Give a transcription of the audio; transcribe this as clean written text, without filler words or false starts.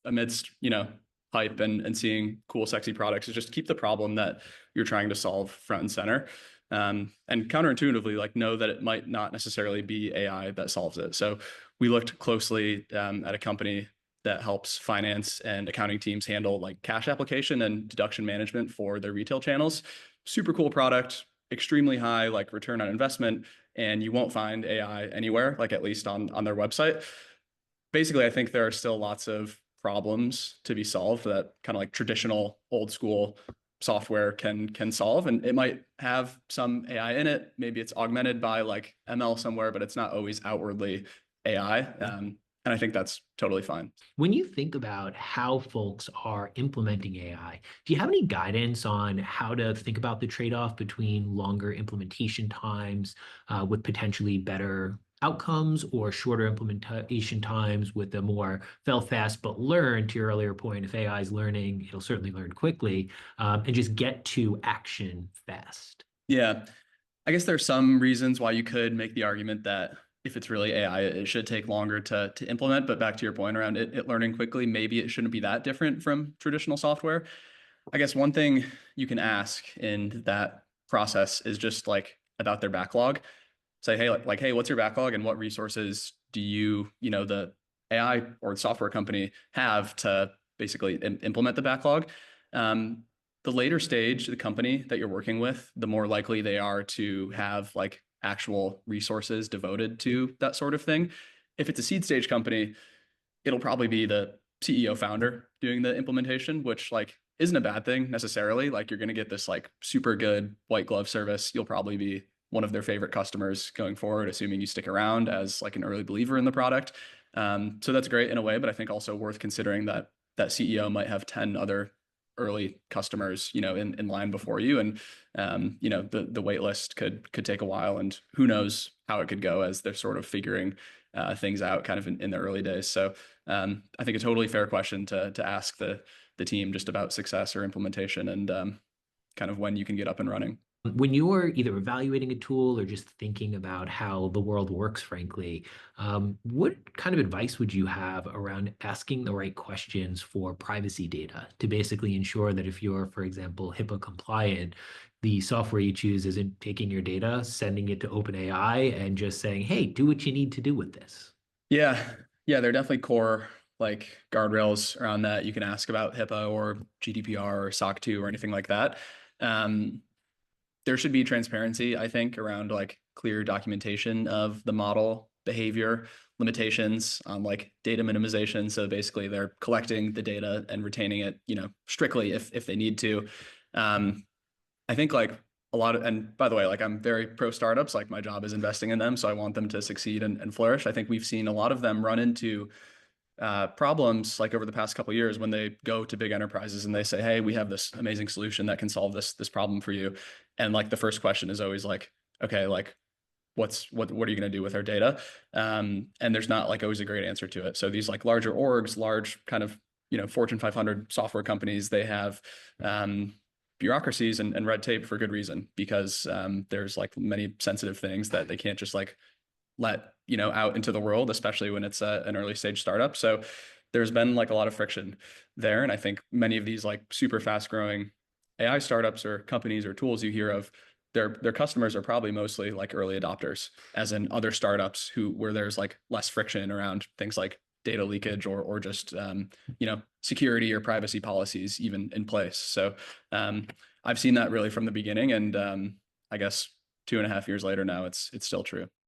amidst, hype and seeing cool, sexy products is just keep the problem that you're trying to solve front and center. And counterintuitively, like know that it might not necessarily be AI that solves it. So we looked closely at a company that helps finance and accounting teams handle like cash application and deduction management for their retail channels. Super cool product, extremely high like return on investment, and you won't find AI anywhere, like at least on their website. Basically, I think there are still lots of problems to be solved that kind of like traditional old school software can solve, and it might have some AI in it. Maybe it's augmented by like ML somewhere, but it's not always outwardly AI. And I think that's totally fine. When you think about how folks are implementing AI, do you have any guidance on how to think about the trade-off between longer implementation times with potentially better outcomes or shorter implementation times with a more fail fast but learn, to your earlier point, if AI is learning, it'll certainly learn quickly, and just get to action fast? Yeah, I guess there's some reasons why you could make the argument that if it's really AI, it should take longer to implement. But back to your point around it learning quickly, maybe it shouldn't be that different from traditional software. I guess one thing you can ask in that process is just like about their backlog. Say, hey, hey, what's your backlog and what resources do the AI or the software company have to basically implement the backlog? The later stage, the company that you're working with, the more likely they are to have like actual resources devoted to that sort of thing. If it's a seed stage company, it'll probably be the CEO founder doing the implementation, which like isn't a bad thing necessarily. Like you're going to get this like super good white glove service. You'll probably be one of their favorite customers going forward, assuming you stick around as like an early believer in the product. So that's great in a way, but I think also worth considering that that CEO might have 10 other early customers, in line before you. And, the wait list could take a while, and who knows how it could go as they're sort of figuring things out kind of in the early days. So I think a totally fair question to ask the team just about success or implementation and kind of when you can get up and running. When you're either evaluating a tool or just thinking about how the world works, frankly, what kind of advice would you have around asking the right questions for privacy data to basically ensure that if you're, for example, HIPAA compliant, the software you choose isn't taking your data, sending it to OpenAI, and just saying, hey, do what you need to do with this? Yeah, yeah, they're definitely core like guardrails around that. You can ask about HIPAA or GDPR or SOC 2 or anything like that. There should be transparency, I think, around like clear documentation of the model behavior, limitations on like data minimization. So basically they're collecting the data and retaining it, strictly if they need to. I think like a lot of, and by the way, like I'm very pro startups, like my job is investing in them. So I want them to succeed and flourish. I think we've seen a lot of them run into problems like over the past couple of years when they go to big enterprises and they say, hey, we have this amazing solution that can solve this problem for you. And like the first question is always like, okay, like what are you going to do with our data? And there's not like always a great answer to it. So these like larger orgs, large kind of, Fortune 500 software companies, they have bureaucracies and red tape for good reason, because there's like many sensitive things that they can't just like let out into the world, especially when it's an early stage startup. So there's been like a lot of friction there, and I think many of these like super fast growing AI startups or companies or tools you hear of, their customers are probably mostly like early adopters, as in other startups where there's like less friction around things like data leakage or just security or privacy policies even in place. So I've seen that really from the beginning, and I guess 2.5 years later now, it's still true.